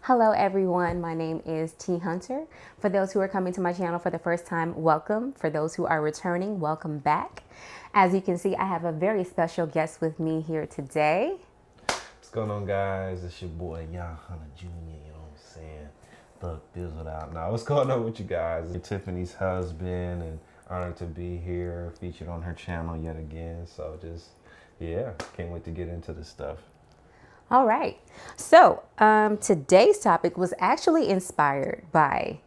Hello everyone, my name is T Hunter. For those who are coming to my channel for the first time, welcome. For those who are returning, welcome back. As you can see, I have a very special guest with me here today. What's going on, guys? It's your boy Young Hunter Jr., you know what I'm saying? Thug Bizzled out. Now, what's going on with you guys? Tiffany's husband, and honored to be here, featured on her channel yet again. So just, yeah, can't wait to get into this stuff. All right, so today's topic was actually inspired by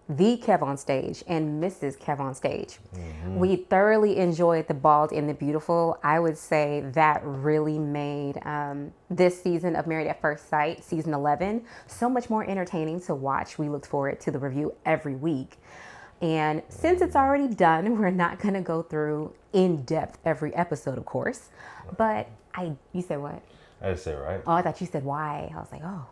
the KevOnStage and Mrs. KevOnStage. We thoroughly enjoyed The Bald and the Beautiful. I would say that really made this season of Married at First Sight, season 11, so much more entertaining to watch. We looked forward to the review every week. And since it's already done, we're not going to go through in depth every episode, of course. But you said what? I just say right. Oh, I thought you said why. I was like, oh.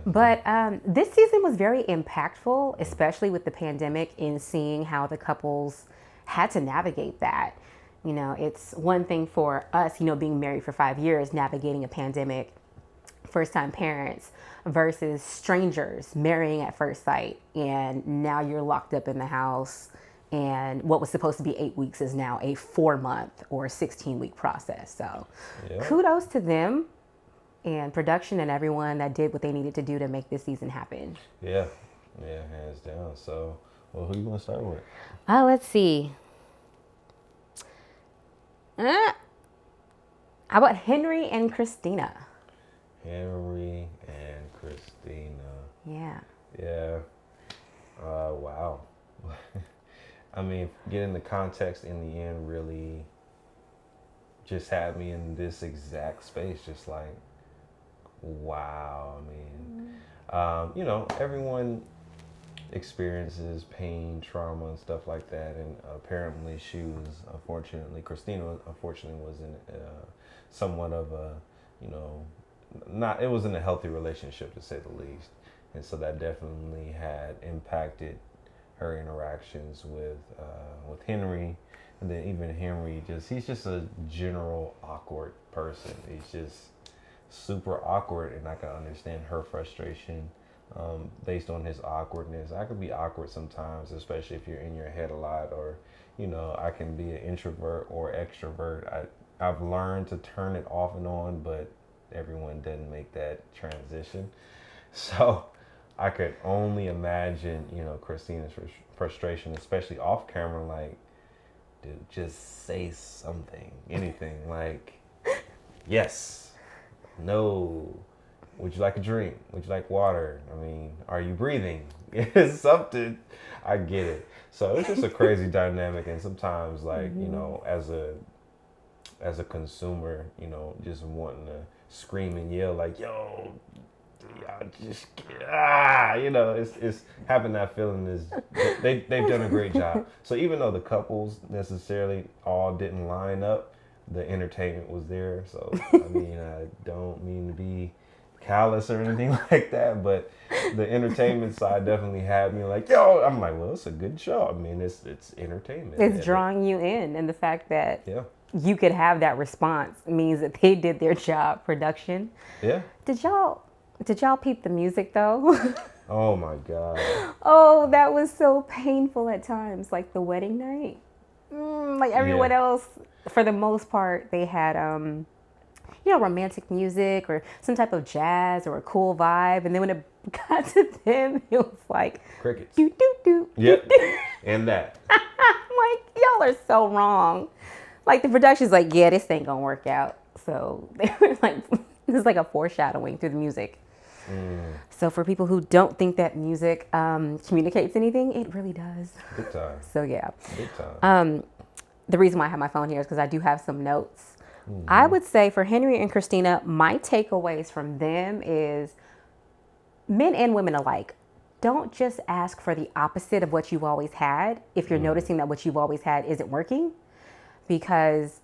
But this season was very impactful, especially with the pandemic, in seeing how the couples had to navigate that. You know, it's one thing for us, you know, being married for 5 years, navigating a pandemic, first-time parents versus strangers marrying at first sight. And now you're locked up in the house. And what was supposed to be 8 weeks is now a 4-month or 16-week process. So kudos to them and production and everyone that did what they needed to do to make this season happen. Yeah, hands down. So, well, who you want to start with? Let's see. How about Henry and Christina? Henry and Christina. Yeah. Yeah. Wow. I mean, getting the context in the end really just had me in this exact space, just like, wow. I mean, you know, everyone experiences pain, trauma, and stuff like that. And apparently Christina, unfortunately, was in somewhat of a, you know, it wasn't a healthy relationship, to say the least. And so that definitely had impacted her interactions with Henry. And then even Henry, he's just a general awkward person. He's just super awkward, and I can understand her frustration based on his awkwardness. I could be awkward sometimes, especially if you're in your head a lot, or, you know, I can be an introvert or extrovert. I've learned to turn it off and on, but everyone doesn't make that transition. So I could only imagine, you know, Christina's frustration, especially off camera, like, dude, just say something, anything, like, yes, no, would you like a drink? Would you like water? I mean, are you breathing? It's something. I get it. So it's just a crazy dynamic, and sometimes, like, you know, as a consumer, you know, just wanting to scream and yell, like, yo, just you know, it's having that feeling is they've done a great job. So even though the couples necessarily all didn't line up, the entertainment was there. So I mean, I don't mean to be callous or anything like that, but the entertainment side definitely had me like, yo, I'm like, well, it's a good show. I mean, it's entertainment. It's drawing you in, and the fact that yeah, you could have that response means that they did their job. Production. Yeah. Did y'all peep the music though? Oh my God. Oh, that was so painful at times. Like the wedding night. Like everyone else, for the most part, they had, you know, romantic music or some type of jazz or a cool vibe. And then when it got to them, it was like Crickets. Do, do, do. Yep. And that. I'm like, y'all are so wrong. Like the production's like, yeah, this ain't gonna work out. So they were like, it's like a foreshadowing through the music. So for people who don't think that music communicates anything, it really does. Big time. So yeah. Big time. The reason why I have my phone here is because I do have some notes. I would say for Henry and Christina, my takeaways from them is men and women alike. Don't just ask for the opposite of what you've always had if you're noticing that what you've always had isn't working, because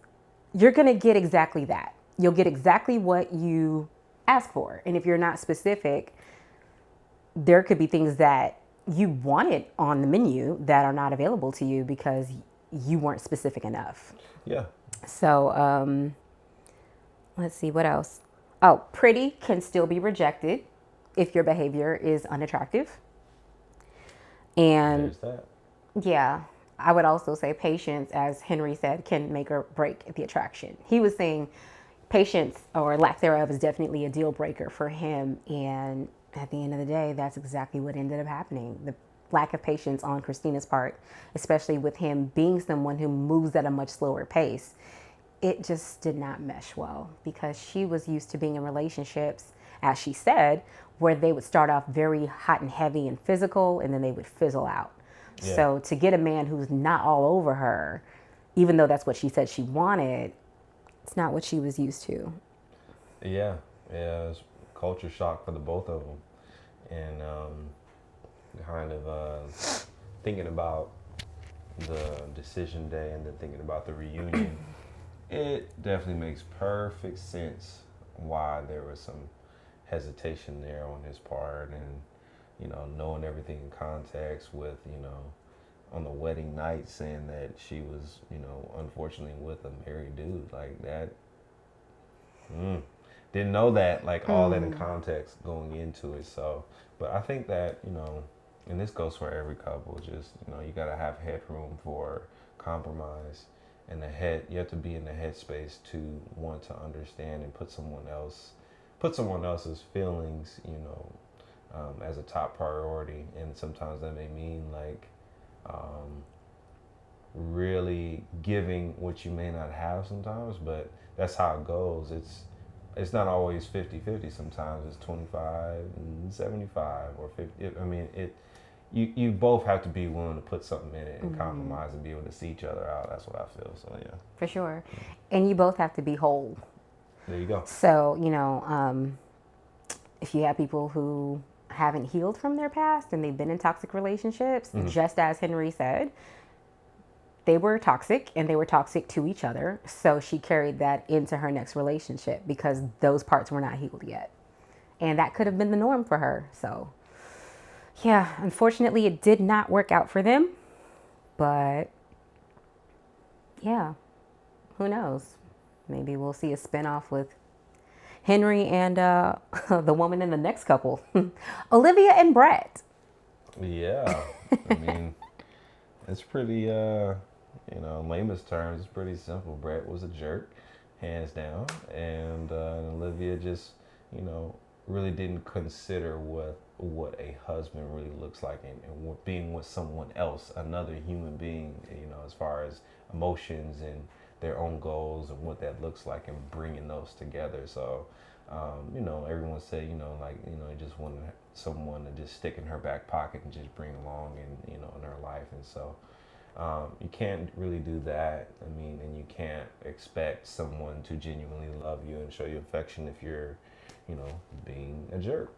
you're going to get exactly that. You'll get exactly what you ask for. And if you're not specific, there could be things that you wanted on the menu that are not available to you because you weren't specific enough. Yeah. So let's see what else. Oh, pretty can still be rejected if your behavior is unattractive. And There's that. yeah, I would also say patience, as Henry said, can make or break the attraction. He was saying patience or lack thereof is definitely a deal breaker for him. And at the end of the day, that's exactly what ended up happening. The lack of patience on Christina's part, especially with him being someone who moves at a much slower pace, it just did not mesh well because she was used to being in relationships, as she said, where they would start off very hot and heavy and physical and then they would fizzle out. Yeah. So to get a man who's not all over her, even though that's what she said she wanted, it's not what she was used to. Yeah, yeah, it was culture shock for the both of them, and kind of thinking about the decision day and then thinking about the reunion, it definitely makes perfect sense why there was some hesitation there on his part, and knowing everything in context with on the wedding night saying that she was unfortunately with a married dude like that. Didn't know that, like all that in context going into it. So, but I think that, and this goes for every couple, just, you got to have headroom for compromise and you have to be in the headspace to want to understand and put someone else's feelings, as a top priority. And sometimes that may mean like, really giving what you may not have sometimes, but that's how it goes. It's not always 50-50. Sometimes it's 25 and 75 or 50. I mean, you both have to be willing to put something in it and compromise and be able to see each other out. That's what I feel. So yeah. For sure. And you both have to be whole. There you go. So, if you have people who haven't healed from their past and they've been in toxic relationships, just as Henry said, they were toxic and they were toxic to each other. So she carried that into her next relationship because those parts were not healed yet. And that could have been the norm for her. So yeah, unfortunately it did not work out for them, but yeah, who knows? Maybe we'll see a spinoff with Henry and the woman in the next couple, Olivia and Brett. Yeah, I mean, it's pretty, in layman's terms, it's pretty simple. Brett was a jerk, hands down, and Olivia just, really didn't consider what a husband really looks like, and being with someone else, another human being, as far as emotions and their own goals and what that looks like, and bringing those together. So, everyone said, just wanted someone to just stick in her back pocket and just bring along in her life. And so, you can't really do that. I mean, and you can't expect someone to genuinely love you and show you affection if you're, being a jerk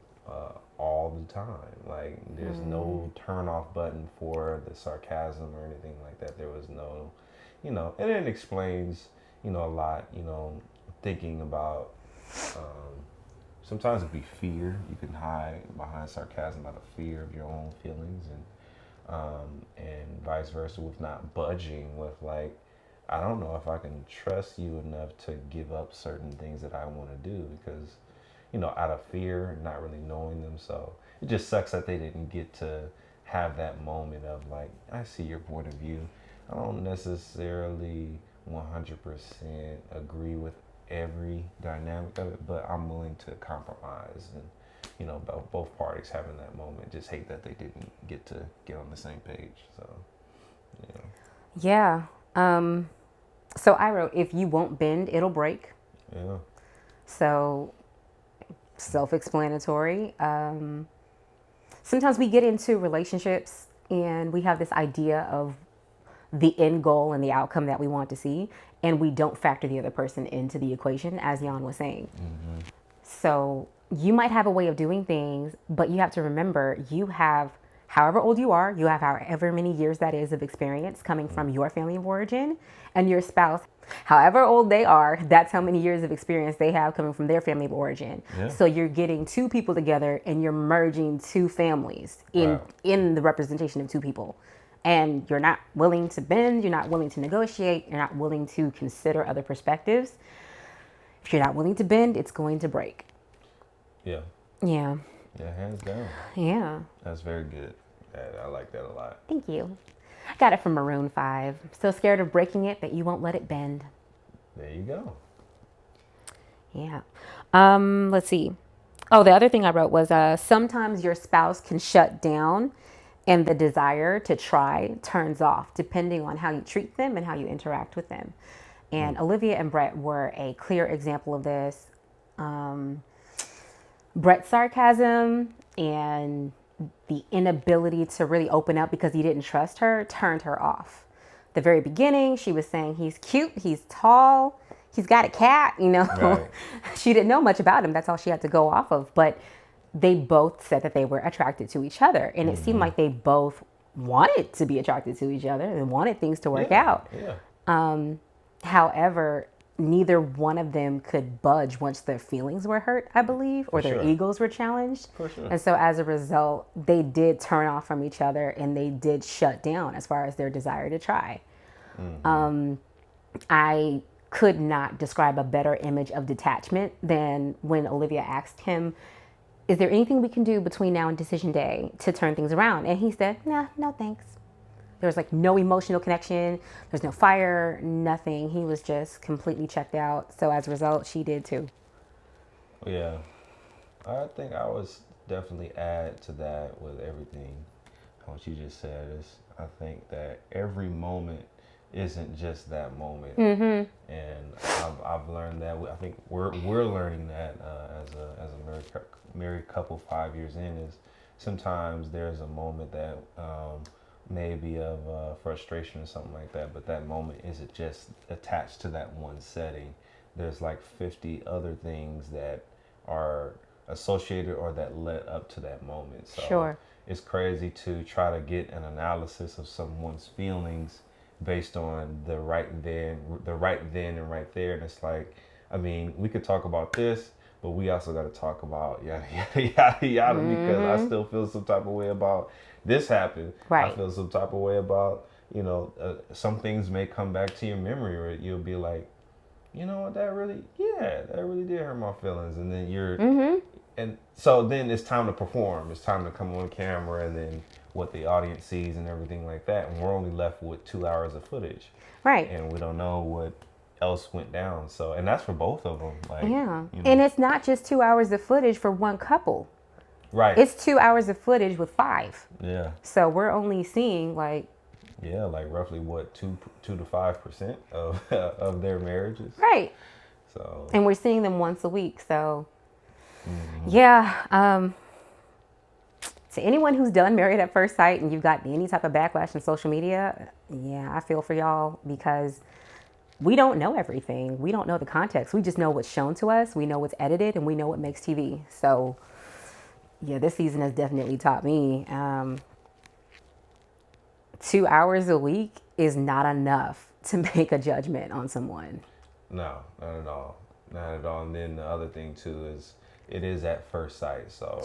all the time. Like, there's no turn off button for the sarcasm or anything like that. There was no, and it explains, a lot, thinking about, sometimes it'd be fear. You can hide behind sarcasm out of fear of your own feelings, and vice versa with not budging with like, I don't know if I can trust you enough to give up certain things that I want to do because, out of fear and not really knowing them. So it just sucks that they didn't get to have that moment of like, I see your point of view. I don't necessarily 100% agree with every dynamic of it, but I'm willing to compromise, and about both parties having that moment. Just hate that they didn't get to get on the same page. So Yeah. So I wrote, if you won't bend, it'll break. Yeah. So self-explanatory. Sometimes we get into relationships and we have this idea of the end goal and the outcome that we want to see, and we don't factor the other person into the equation, as Jan was saying. So you might have a way of doing things, but you have to remember you have, however old you are, you have however many years that is of experience coming from your family of origin, and your spouse, however old they are, that's how many years of experience they have coming from their family of origin. Yeah. So you're getting two people together and you're merging two families in the representation of two people. And you're not willing to bend, you're not willing to negotiate, you're not willing to consider other perspectives. If you're not willing to bend, it's going to break. Yeah. Yeah. Yeah, hands down. Yeah. That's very good. I like that a lot. Thank you. I got it from Maroon 5. So scared of breaking it that you won't let it bend. There you go. Yeah. Let's see. Oh, the other thing I wrote was sometimes your spouse can shut down and the desire to try turns off depending on how you treat them and how you interact with them. And Olivia and Brett were a clear example of this. Brett's sarcasm and the inability to really open up because he didn't trust her turned her off. The very beginning, she was saying he's cute, he's tall, he's got a cat, you know. Right. She didn't know much about him. That's all she had to go off of. But they both said that they were attracted to each other. And it seemed like they both wanted to be attracted to each other and wanted things to work out. Yeah. However, neither one of them could budge once their feelings were hurt, I believe, or their egos were challenged. For sure. And so as a result, they did turn off from each other and they did shut down as far as their desire to try. I could not describe a better image of detachment than when Olivia asked him, is there anything we can do between now and decision day to turn things around? And he said, nah, no thanks. There was like no emotional connection. There's no fire, nothing. He was just completely checked out. So as a result, she did too. Yeah. I think I was definitely add to that with everything. What you just said is, I think that every moment isn't just that moment. And I've learned that. I think we're learning that as a married couple 5 years in, is sometimes there's a moment that maybe of frustration or something like that, but that moment isn't just attached to that one setting. There's like 50 other things that are associated or that led up to that moment. So it's crazy to try to get an analysis of someone's feelings based on the right then and right there. And it's like, I mean, we could talk about this, but we also got to talk about yada yada yada because I still feel some type of way about this happened. Right. I feel some type of way about, some things may come back to your memory, or you'll be like, you know what, that really did hurt my feelings. And then and so then it's time to perform. It's time to come on camera, and then what the audience sees and everything like that. And we're only left with 2 hours of footage. Right. And we don't know what else went down. So, and that's for both of them. Like, And it's not just 2 hours of footage for one couple. Right. It's 2 hours of footage with 5. Yeah. So we're only seeing like roughly what 2 to 5% of their marriages. Right. So. And we're seeing them once a week. So yeah. To anyone who's done Married at First Sight and you've got any type of backlash on social media, I feel for y'all, because we don't know everything. We don't know the context. We just know what's shown to us. We know what's edited, and we know what makes TV. So yeah, this season has definitely taught me 2 hours a week is not enough to make a judgment on someone. No, not at all. Not at all. And then the other thing too is it is at first sight. So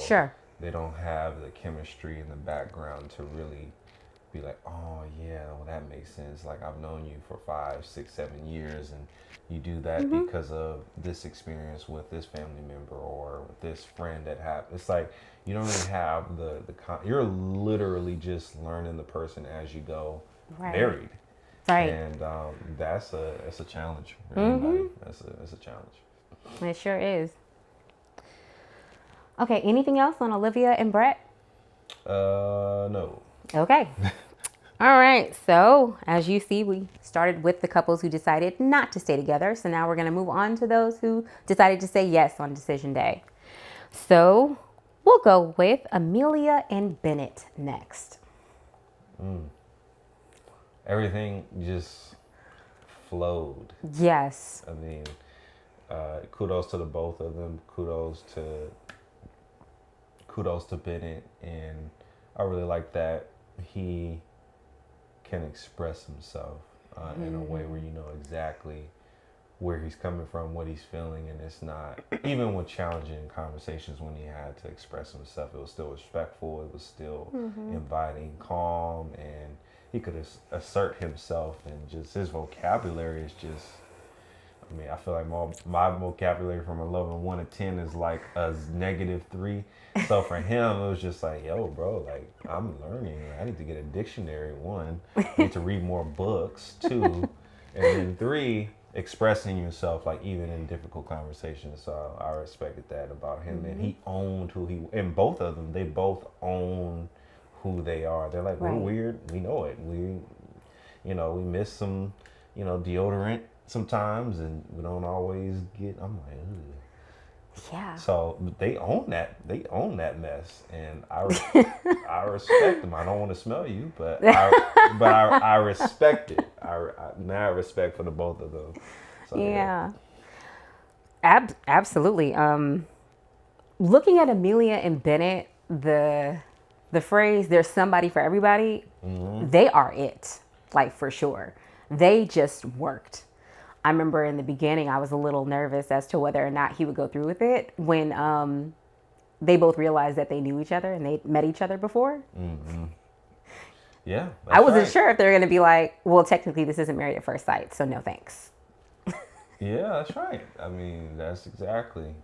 they don't have the chemistry in the background to really be like, oh yeah, well that makes sense. Like, I've known you for 5, 6, 7 years, and you do that because of this experience with this family member or with this friend that happened. It's like you don't really have you're literally just learning the person as you go, married. Right. And that's a challenge for anybody. That's a challenge. It sure is. Okay, anything else on Olivia and Brett? No. Okay. All right. So as you see, we started with the couples who decided not to stay together. So now we're going to move on to those who decided to say yes on decision day. So we'll go with Amelia and Bennett next. Everything just flowed. Yes. I mean, kudos to the both of them. Kudos to Bennett. And I really like that he can express himself in a way where you know exactly where he's coming from, what he's feeling, and it's not, even with challenging conversations when he had to express himself, it was still respectful, it was still inviting, calm, and he could assert himself, and just his vocabulary is just I mean, I feel like my vocabulary from a level of 1 to 10 is like a -3. So for him, it was just like, yo, bro, like I'm learning. I need to get a dictionary. 1, I need to read more books. 2, and then 3, expressing yourself, like even in difficult conversations. So I respected that about him, and he owned who he. And both of them, they both own who they are. They're like, we're Right. weird. We know it. We miss some, deodorant sometimes, and we don't always get. I'm like, ugh. Yeah. So they own that. They own that mess, and I respect them. I don't want to smell you, but I respect it. I mad respect for the both of them. So, Yeah. Absolutely. Looking at Amelia and Bennett, the phrase "there's somebody for everybody," they are it, like for sure. They just worked. I remember in the beginning, I was a little nervous as to whether or not he would go through with it when they both realized that they knew each other and they met each other before. Yeah, I wasn't right. sure if they were going to be like, well, technically, this isn't Married at First Sight, so no thanks. Yeah, that's right. I mean, that's exactly.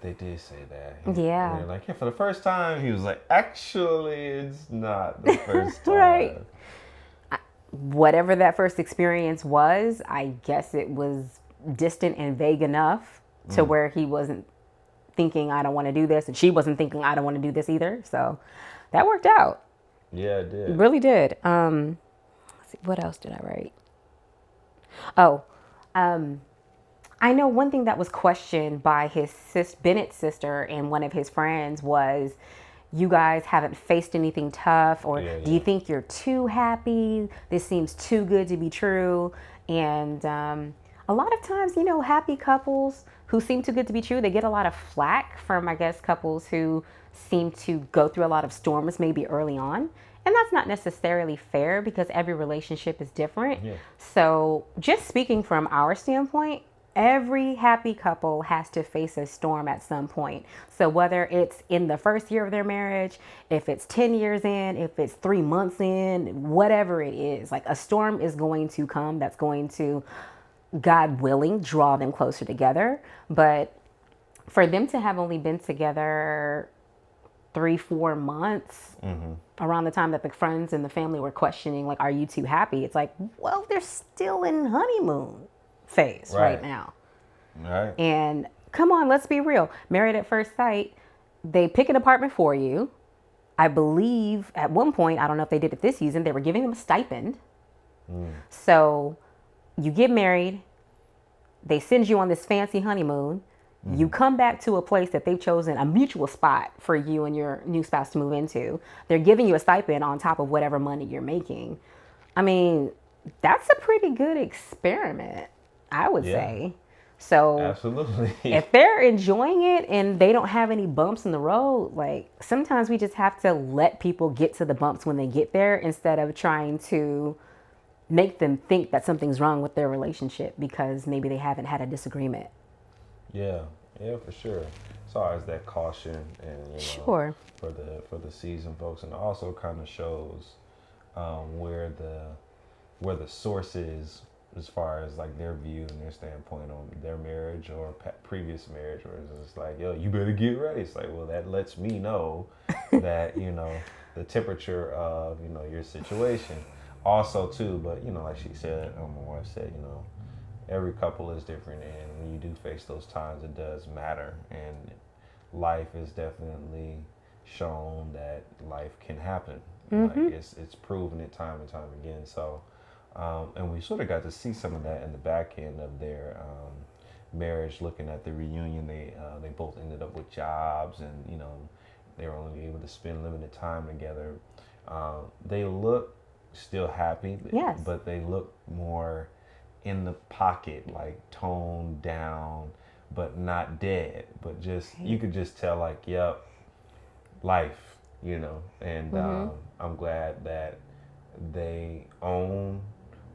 They did say that. Yeah. They're like, yeah, for the first time, he was like, actually, it's not the first time. Right. Whatever that first experience was, I guess it was distant and vague enough to where he wasn't thinking, I don't want to do this, and she wasn't thinking, I don't want to do this either. So that worked out. Yeah, it did. It really did. Let's see, what else did I write? Oh, I know one thing that was questioned by Bennett's sister and one of his friends was, you guys haven't faced anything tough, or Yeah, do you yeah. think you're too happy? This seems too good to be true. And a lot of times, happy couples who seem too good to be true, they get a lot of flack from, I guess, couples who seem to go through a lot of storms maybe early on. And that's not necessarily fair because every relationship is different. Yeah. So just speaking from our standpoint, every happy couple has to face a storm at some point. So whether it's in the first year of their marriage, if it's 10 years in, if it's 3 months in, whatever it is, like a storm is going to come that's going to, God willing, draw them closer together. But for them to have only been together 3-4 months, around the time that the friends and the family were questioning, like, are you too happy? It's like, well, they're still in honeymoon phase right now. Right. And come on, let's be real. Married at First Sight, they pick an apartment for you. I believe at one point, I don't know if they did it this season, they were giving them a stipend. So you get married, they send you on this fancy honeymoon. You come back to a place that they've chosen, a mutual spot for you and your new spouse to move into. They're giving you a stipend on top of whatever money you're making. I mean, that's a pretty good experiment, I would say. So Absolutely. if they're enjoying it and they don't have any bumps in the road, like sometimes we just have to let people get to the bumps when they get there instead of trying to make them think that something's wrong with their relationship because maybe they haven't had a disagreement. Yeah, for sure. As far as that caution and Sure. for the seasoned folks, and it also kind of shows where the source is as far as like their view and their standpoint on their marriage or previous marriage, where it's just like, yo, you better get ready. It's like, well, that lets me know that the temperature of your situation. Also too, but like she said, my wife said, every couple is different, and when you do face those times, it does matter. And life is definitely shown that life can happen. Like it's proven it time and time again. So, and we sort of got to see some of that in the back end of their marriage. Looking at the reunion, they both ended up with jobs, and they were only able to spend limited time together. They look still happy, Yes. but they look more in the pocket, like toned down, but not dead. But just you could just tell, like, yep, life, And I'm glad that they own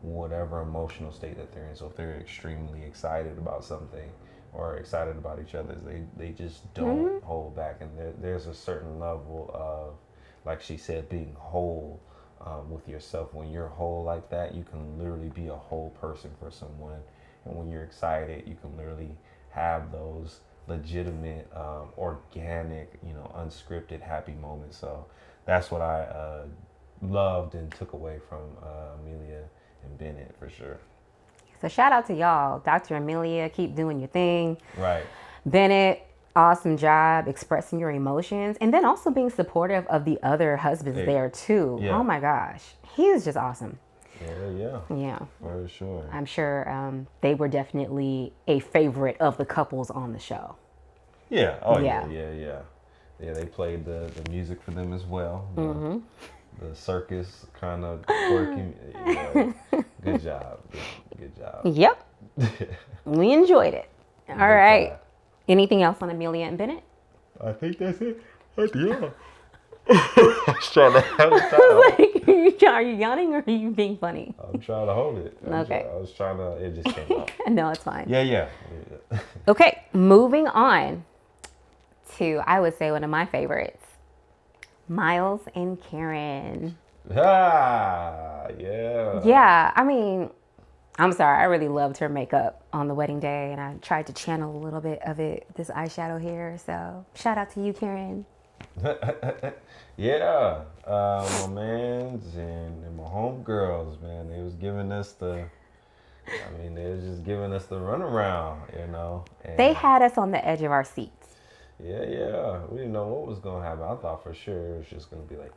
whatever emotional state that they're in. So if they're extremely excited about something or excited about each other, they just don't hold back. And there's a certain level of, like she said, being whole with yourself. When you're whole like that, you can literally be a whole person for someone, And when you're excited, you can literally have those legitimate, organic, unscripted, happy moments. So that's what I loved and took away from Amelia and Bennett for sure. So shout out to y'all. Dr. Amelia, keep doing your thing. Right. Bennett, awesome job expressing your emotions and then also being supportive of the other husbands there too. Yeah. Oh my gosh. He is just awesome. Yeah. For sure. I'm sure they were definitely a favorite of the couples on the show. Yeah. Oh, yeah. Yeah, they played the music for them as well. The circus kind of quirky. Yeah. Good job. Good job. Yep. We enjoyed it. All right. Anything else on Amelia and Bennett? I think that's it. Yeah. I was trying to Are you yawning or are you being funny? I'm trying to hold it. Okay. I was trying to, it just came out. No, it's fine. Yeah. Okay, moving on to, I would say, one of my favorites. Miles and Karen. Yeah. Yeah, I mean, I'm sorry. I really loved her makeup on the wedding day, and I tried to channel a little bit of it, this eyeshadow here. So shout out to you, Karen. Yeah. My mans and my homegirls, man, they was giving us they was just giving us the runaround, And They had us on the edge of our seats. Yeah. We didn't know what was going to happen. I thought for sure it was just going to be like,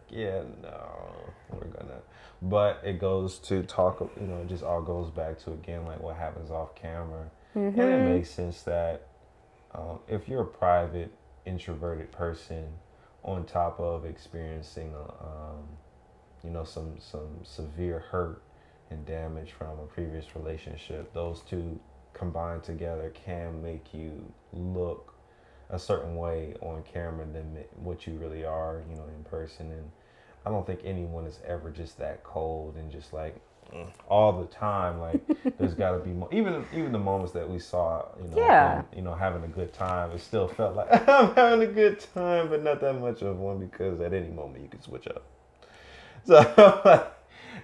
but it goes to talk, it just all goes back to, again, like what happens off camera. And it makes sense that if you're a private, introverted person on top of experiencing, some severe hurt and damage from a previous relationship, those two combined together can make you look a certain way on camera than what you really are, in person. And I don't think anyone is ever just that cold and just like all the time. Like there's got to be more. Even the moments that we saw, having a good time, it still felt like I'm having a good time, but not that much of one because at any moment you could switch up. So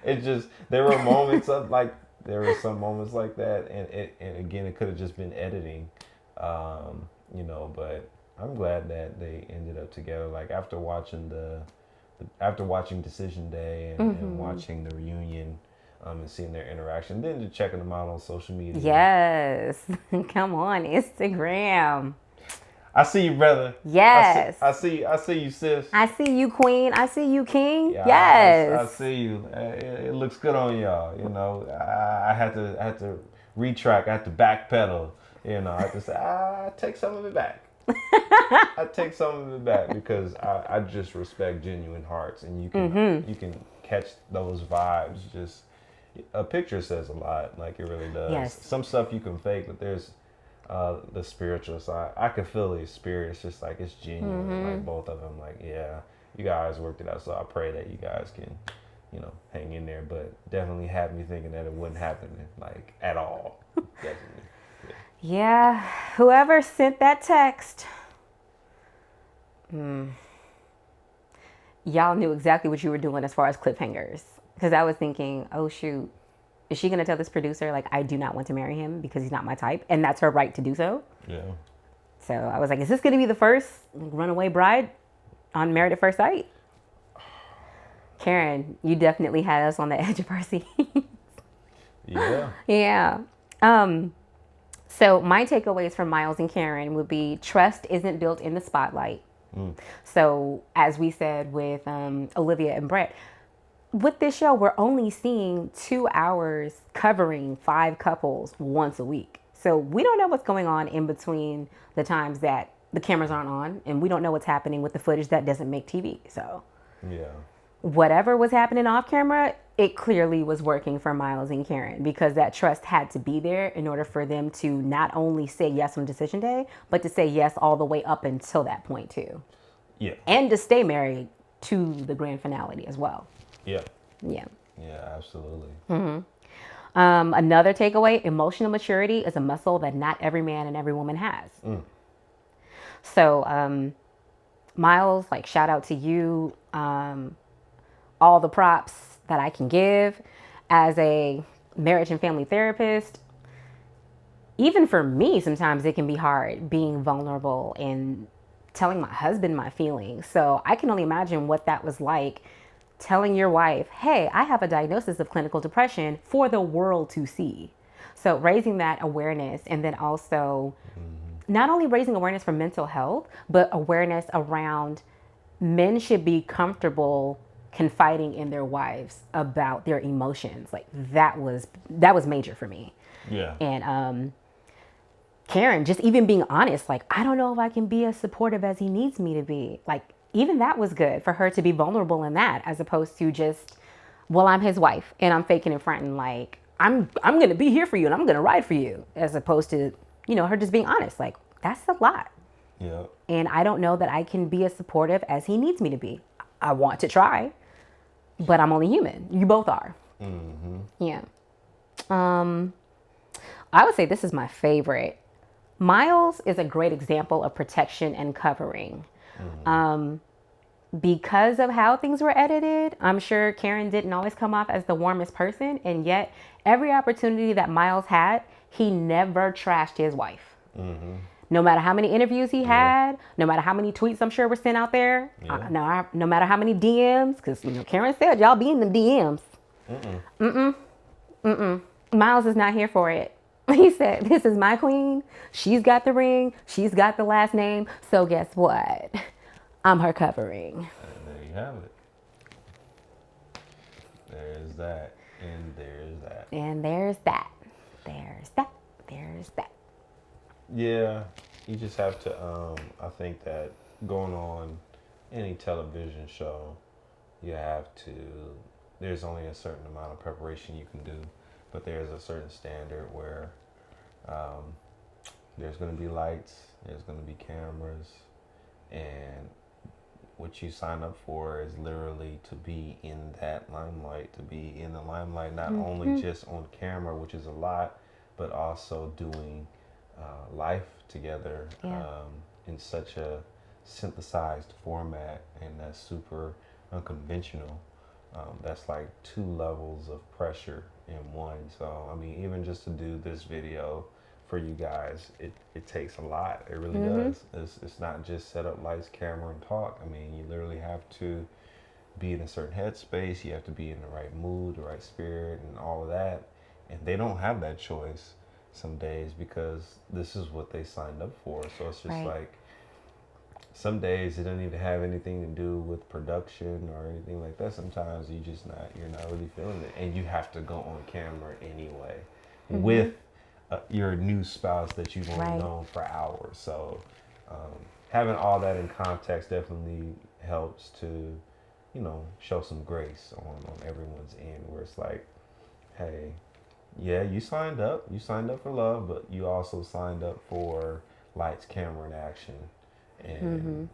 it just there were moments of like there were some moments like that, and again it could have just been editing. But I'm glad that they ended up together. Like after watching Decision Day and watching the reunion, and seeing their interaction, then just checking them out on social media. Yes, come on Instagram. I see you, brother. Yes. I see you, sis. I see you, queen. I see you, king. Yeah, yes. I see you. It looks good on y'all. I had to retract. I had to backpedal. I had to say, take some of it back. I take some of it back because I just respect genuine hearts, and you can catch those vibes. Just a picture says a lot, like it really does. Yes. Some stuff you can fake, but there's the spiritual side. I can feel the spirit. It's just like it's genuine. Like both of them. Like you guys worked it out. So I pray that you guys can, hang in there. But definitely had me thinking that it wouldn't happen like at all. Definitely. Yeah, whoever sent that text, y'all knew exactly what you were doing as far as cliffhangers. Because I was thinking, oh shoot, is she going to tell this producer, like, I do not want to marry him because he's not my type? And that's her right to do so. Yeah. So I was like, is this going to be the first runaway bride on Married at First Sight? Karen, you definitely had us on the edge of our seats. Yeah. Yeah. So my takeaways from Miles and Karen would be trust isn't built in the spotlight. So as we said with Olivia and Brett, with this show, we're only seeing 2 hours covering 5 couples once a week. So we don't know what's going on in between the times that the cameras aren't on, and we don't know what's happening with the footage that doesn't make TV. So yeah, whatever was happening off camera, it clearly was working for Miles and Karen because that trust had to be there in order for them to not only say yes on decision day, but to say yes all the way up until that point too. Yeah. And to stay married to the grand finale as well. Yeah. Yeah. Yeah, absolutely. Another takeaway, emotional maturity is a muscle that not every man and every woman has. So, Miles, like shout out to you. All the props that I can give as a marriage and family therapist. even for me, sometimes it can be hard being vulnerable and telling my husband my feelings. So I can only imagine what that was like, telling your wife, hey, I have a diagnosis of clinical depression for the world to see. So raising that awareness, and then also not only raising awareness for mental health, but awareness around men should be comfortable confiding in their wives about their emotions. Like that was major for me. Yeah. And Karen, just even being honest, like, I don't know if I can be as supportive as he needs me to be. Like, even that was good for her to be vulnerable in that, as opposed to just, well, I'm his wife and I'm faking and fronting, like, I'm going to be here for you and I'm going to ride for you, as opposed to, her just being honest. Like, that's a lot. Yeah. And I don't know that I can be as supportive as he needs me to be. I want to try, but I'm only human. You both are. Mm-hmm. Yeah. I would say this is my favorite. Miles is a great example of protection and covering. Because of how things were edited, I'm sure Karen didn't always come off as the warmest person. And yet, every opportunity that Miles had, he never trashed his wife. Mm-hmm. No matter how many interviews he had, no matter how many tweets I'm sure were sent out there, no matter how many DMs, because Karen said y'all be in them DMs. Miles is not here for it. He said, this is my queen. She's got the ring. She's got the last name. So guess what? I'm her covering. And there you have it. There's that. And there's that. And there's that. There's that. There's that. Yeah. You just have to, I think that going on any television show, there's only a certain amount of preparation you can do. But there's a certain standard where there's going to be lights, there's going to be cameras, and what you sign up for is literally to be in that limelight, to be in the limelight, not only just on camera, which is a lot, but also doing life together in such a synthesized format, and that's super unconventional. That's like 2 levels of pressure in one. So, I mean, even just to do this video for you guys, it takes a lot. It really does. It's not just set up lights, camera, and talk. I mean, you literally have to be in a certain headspace. You have to be in the right mood, the right spirit, and all of that. And they don't have that choice some days because this is what they signed up for. So it's just like, some days it doesn't even have anything to do with production or anything like that. Sometimes you're not really feeling it, and you have to go on camera anyway with your new spouse that you've only known for hours. So having all that in context definitely helps to, show some grace on everyone's end, where it's like, hey, yeah, you signed up for love, but you also signed up for lights, camera, and action. And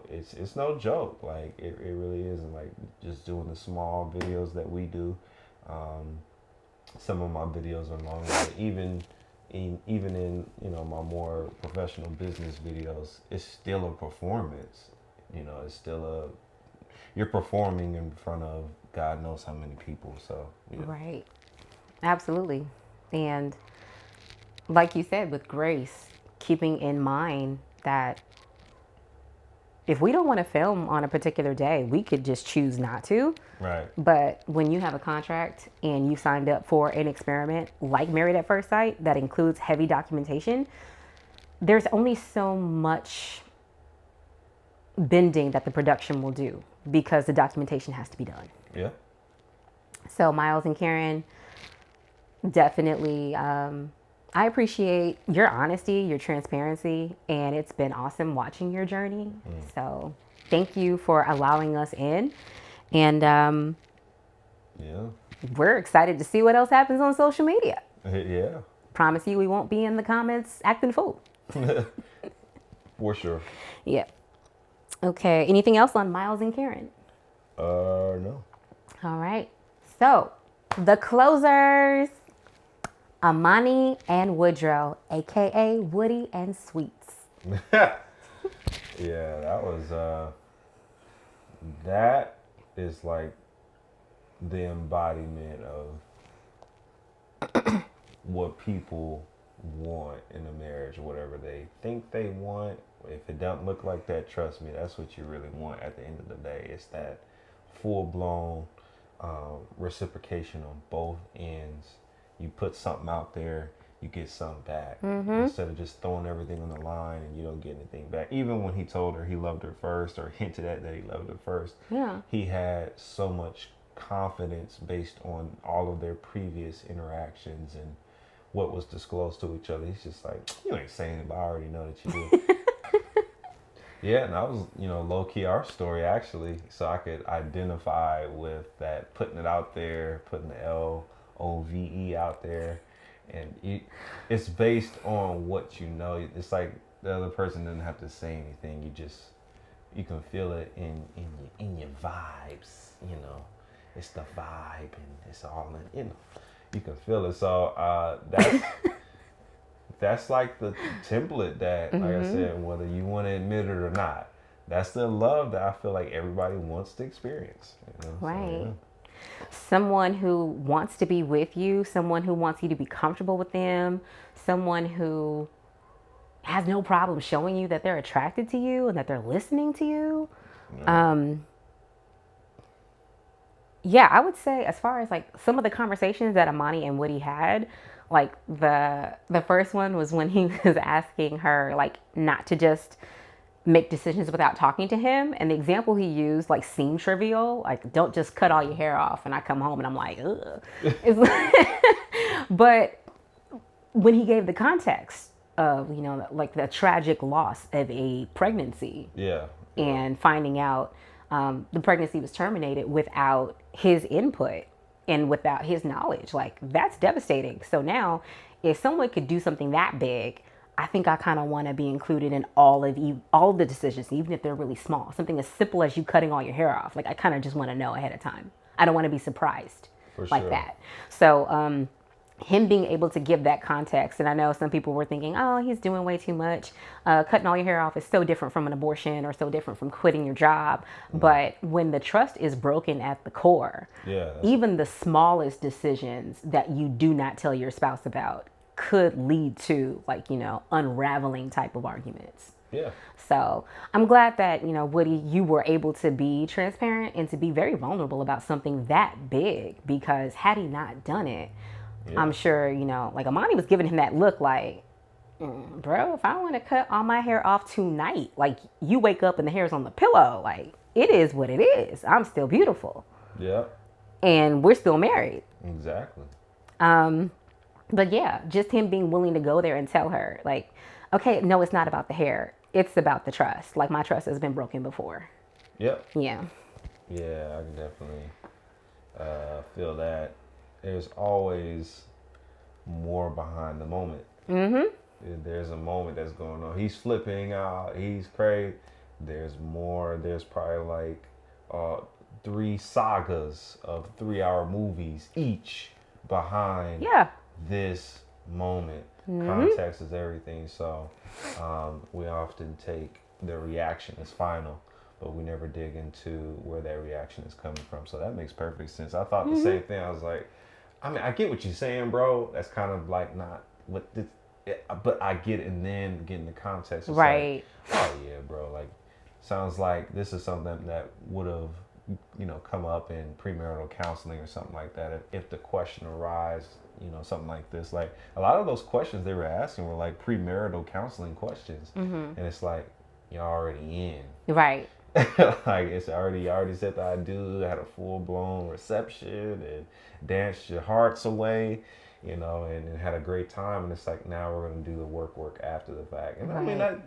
it's no joke. Like it really isn't. Like just doing the small videos that we do. Some of my videos are longer. But even in my more professional business videos, it's still a performance. It's still you're performing in front of God knows how many people. So Right, absolutely. And like you said, with grace, keeping in mind that if we don't want to film on a particular day, we could just choose not to. Right. But when you have a contract and you signed up for an experiment like Married at First Sight that includes heavy documentation, there's only so much bending that the production will do because the documentation has to be done. Yeah. So Miles and Karen, definitely, I appreciate your honesty, your transparency, and it's been awesome watching your journey. So thank you for allowing us in. And we're excited to see what else happens on social media. Yeah. Promise you we won't be in the comments acting fool. For sure. Yeah. Okay. Anything else on Miles and Karen? No. All right. So the closers. Amani and Woodrow, aka Woody and Sweets. Yeah, that is like the embodiment of what people want in a marriage, whatever they think they want. If it don't look like that, trust me, that's what you really want at the end of the day. It's that full-blown reciprocation on both ends. You put something out there, you get something back. Instead of just throwing everything on the line and you don't get anything back. Even when he told her he loved her first, or hinted at that he loved her first, he had so much confidence based on all of their previous interactions and what was disclosed to each other. He's just like, you ain't saying it, but I already know that you do. Yeah, and that was, low key our story actually. So I could identify with that, putting it out there, putting the LOVE out there. And it's based on what you know. It's like the other person doesn't have to say anything. You can feel it in your vibes, It's the vibe and it's all in, you can feel it. So that's like the template that, like I said, whether you want to admit it or not, that's the love that I feel like everybody wants to experience. Right. So, yeah. Someone who wants to be with you, someone who wants you to be comfortable with them, someone who has no problem showing you that they're attracted to you and that they're listening to you. Yeah, I would say as far as like some of the conversations that Amani and Woody had, like the first one was when he was asking her like not to just make decisions without talking to him. And the example he used like seemed trivial, like don't just cut all your hair off and I come home and I'm like, ugh. It's like, but when he gave the context of, like the tragic loss of a pregnancy, and finding out the pregnancy was terminated without his input and without his knowledge, like that's devastating. So now if someone could do something that big, I think I kind of want to be included in all of the decisions, even if they're really small. Something as simple as you cutting all your hair off. Like I kind of just want to know ahead of time. I don't want to be surprised like that. So him being able to give that context, and I know some people were thinking, oh, he's doing way too much. Cutting all your hair off is so different from an abortion or so different from quitting your job. But when the trust is broken at the core, even the smallest decisions that you do not tell your spouse about could lead to like, unraveling type of arguments. Yeah. So I'm glad that, Woody, you were able to be transparent and to be very vulnerable about something that big, because had he not done it, I'm sure, like Amani was giving him that look like, bro, if I want to cut all my hair off tonight, like you wake up and the hair's on the pillow, like it is what it is. I'm still beautiful. Yeah. And we're still married. Exactly. But yeah, just him being willing to go there and tell her like, okay, no, it's not about the hair. It's about the trust. Like my trust has been broken before. Yep. Yeah. Yeah, I can definitely feel that. There's always more behind the moment. There's a moment that's going on. He's flipping out. He's crazy. There's more. There's probably like 3 sagas of 3-hour movies each behind this moment. Context is everything. So we often take the reaction as final, but we never dig into where that reaction is coming from. So that makes perfect sense. I thought the same thing. I was like, I mean, I get what you're saying, bro. That's kind of like not what this, but I get it. And then getting the context. It's right. Like, oh yeah, bro. Like, sounds like this is something that would have, come up in premarital counseling or something like that. If the question arises, something like this. Like a lot of those questions they were asking were like premarital counseling questions, and it's like you're already in. Right. Like it's already said that I do. Had a full blown reception and danced your hearts away, and had a great time. And it's like now we're gonna do the work after the fact. And I mean that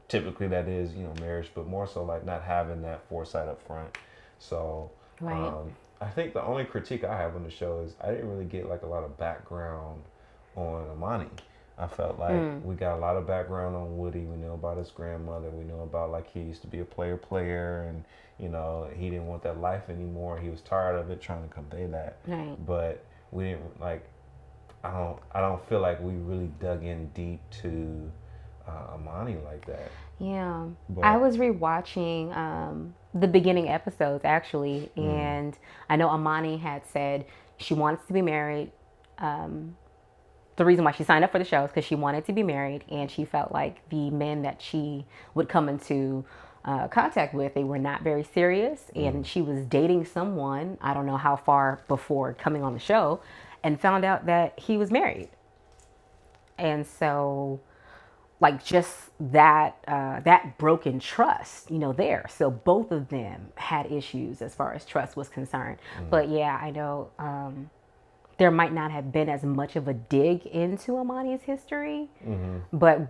typically that is marriage, but more so like not having that foresight up front. So I think the only critique I have on the show is I didn't really get like a lot of background on Amani. I felt like we got a lot of background on Woody. We know about his grandmother. We know about like he used to be a player, and he didn't want that life anymore. He was tired of it, trying to convey that. Right. But we didn't like. I don't feel like we really dug in deep to Amani like that. Yeah, but I was rewatching the beginning episodes actually, and I know Amani had said she wants to be married. the reason why she signed up for the show is because she wanted to be married, and she felt like the men that she would come into contact with, they were not very serious, and she was dating someone, I don't know how far before coming on the show, and found out that he was married. And so, like, just that broken trust, there. So both of them had issues as far as trust was concerned. But yeah, I know there might not have been as much of a dig into Amani's history, but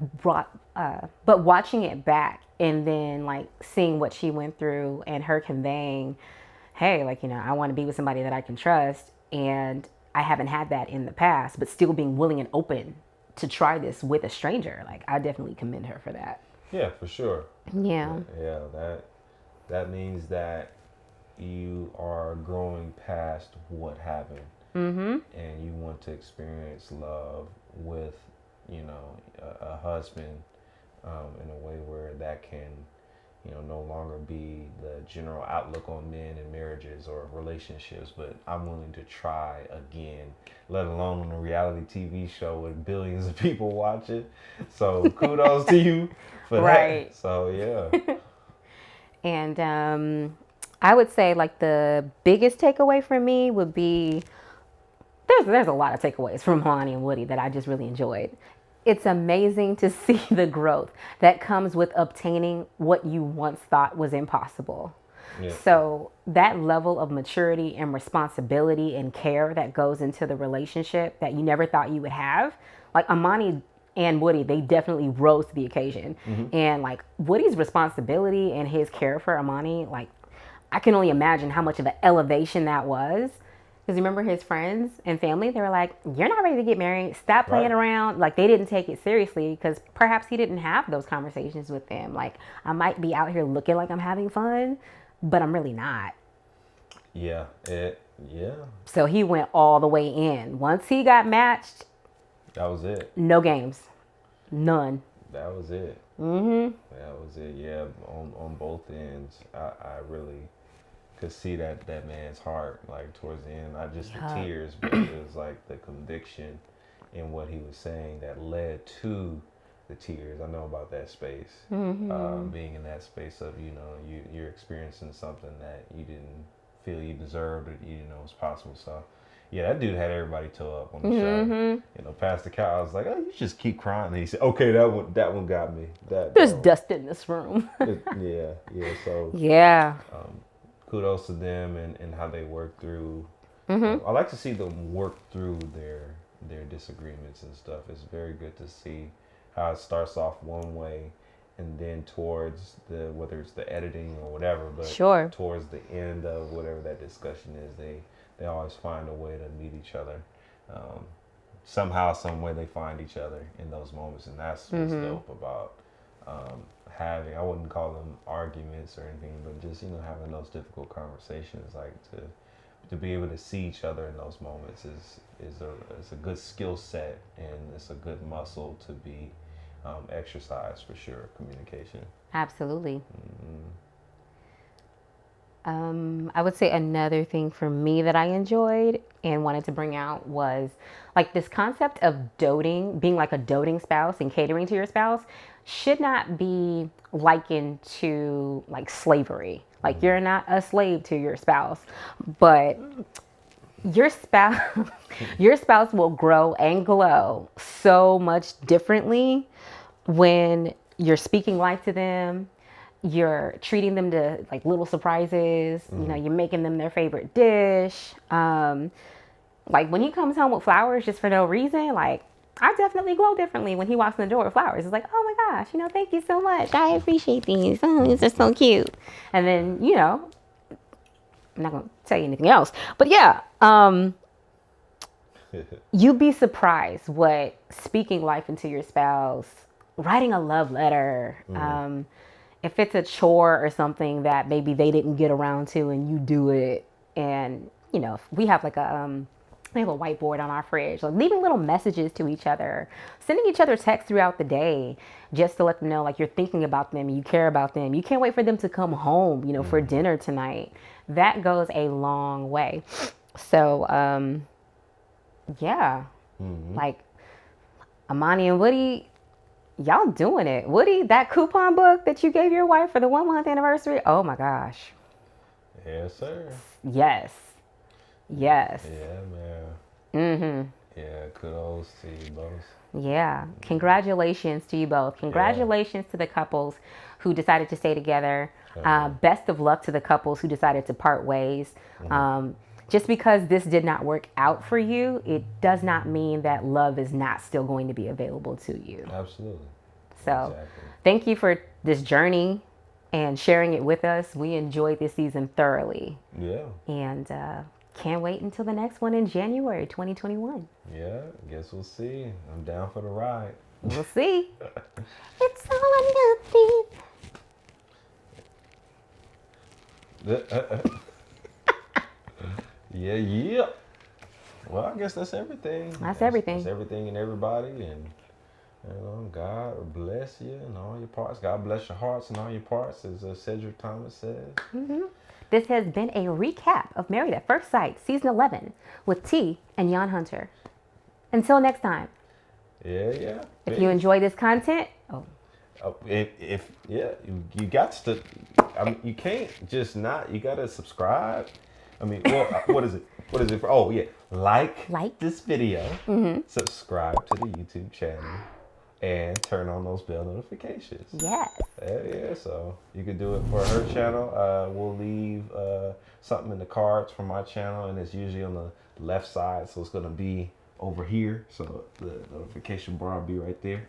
watching it back and then like seeing what she went through and her conveying, hey, like, I want to be with somebody that I can trust, and I haven't had that in the past, but still being willing and open to try this with a stranger. Like, I definitely commend her for that. Yeah, for sure. Yeah. Yeah, that means that you are growing past what happened. And you want to experience love with, a husband in a way where that can, no longer be the general outlook on men and marriages or relationships, but I'm willing to try again, let alone on a reality TV show with billions of people watching. So kudos to you for that. So yeah. And I would say like the biggest takeaway for me would be, there's a lot of takeaways from Amani and Woody that I just really enjoyed. It's amazing to see the growth that comes with obtaining what you once thought was impossible. Yeah. So that level of maturity and responsibility and care that goes into the relationship that you never thought you would have, like Amani and Woody, they definitely rose to the occasion. And like Woody's responsibility and his care for Amani, like I can only imagine how much of an elevation that was. Because remember his friends and family, they were like, you're not ready to get married. Stop playing around. Like, they didn't take it seriously because perhaps he didn't have those conversations with them. Like, I might be out here looking like I'm having fun, but I'm really not. Yeah. So he went all the way in. Once he got matched. That was it. No games. None. That was it. That was it. Yeah. On both ends, I really could see that man's heart, like towards the end, not just the tears, but it was like the conviction in what he was saying that led to the tears. I know about that space, being in that space of, you're experiencing something that you didn't feel you deserved or you didn't know was possible. So yeah, that dude had everybody toe up on the show. Pastor Kyle was like, oh, you just keep crying. And he said, okay, that one got me. There's dust in this room. So kudos to them and how they work through. I like to see them work through their disagreements and stuff. It's very good to see how it starts off one way and then towards whether it's the editing or whatever, but towards the end of whatever that discussion is, they always find a way to meet each other. Somehow, some way they find each other in those moments, and that's what's dope about having, I wouldn't call them arguments or anything, but just, having those difficult conversations, like to be able to see each other in those moments is a good skill set, and it's a good muscle to be exercised for sure, communication. Absolutely. I would say another thing for me that I enjoyed and wanted to bring out was like this concept of doting, being like a doting spouse and catering to your spouse should not be likened to like slavery. Like you're not a slave to your spouse, but your spouse will grow and glow so much differently when you're speaking life to them. You're treating them to like little surprises. You're making them their favorite dish. Like when he comes home with flowers just for no reason, like I definitely glow differently when he walks in the door with flowers. It's like, oh my gosh, thank you so much. I appreciate these. Oh, these are so cute. And then, I'm not going to tell you anything else, but yeah, you'd be surprised what speaking life into your spouse, writing a love letter, if it's a chore or something that maybe they didn't get around to and you do it. And, if we have like we have a whiteboard on our fridge, like leaving little messages to each other, sending each other texts throughout the day just to let them know like you're thinking about them, you care about them. You can't wait for them to come home, for dinner tonight. That goes a long way. So, like Amani and Woody, y'all doing it. Woody, that coupon book that you gave your wife for the 1 month anniversary. Oh my gosh. Yes, sir. Yes. Yes. Yeah, man. Yeah, kudos to you both. Yeah. Congratulations to you both. Congratulations to the couples who decided to stay together. Best of luck to the couples who decided to part ways. Just because this did not work out for you, it does not mean that love is not still going to be available to you. Absolutely. So thank you for this journey and sharing it with us. We enjoyed this season thoroughly. Yeah. And can't wait until the next one in January 2021. Yeah, guess we'll see. I'm down for the ride. We'll see. It's all nothing. Yeah. Well, I guess that's everything. That's everything. That's everything and everybody. And, God bless you and all your parts. God bless your hearts and all your parts, as Cedric Thomas says. This has been a recap of Married at First Sight, Season 11, with T and Jan Hunter. Until next time. Yeah. If you enjoy this content, you got to. I mean, you can't just not. You gotta subscribe. I mean, well, what is it? What is it for? Oh yeah, like this video, subscribe to the YouTube channel, and turn on those bell notifications. Yes. Yeah. So you can do it for her channel. We'll leave something in the cards for my channel, and it's usually on the left side, so it's gonna be over here. So the notification bar will be right there.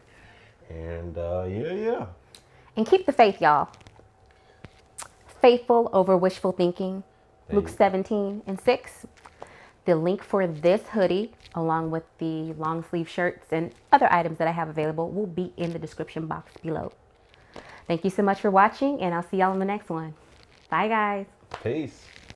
And yeah. And keep the faith, y'all. Faithful over wishful thinking. Luke 17:6. The link for this hoodie, along with the long sleeve shirts and other items that I have available, will be in the description box below. Thank you so much for watching, and I'll see y'all in the next one. Bye, guys. Peace.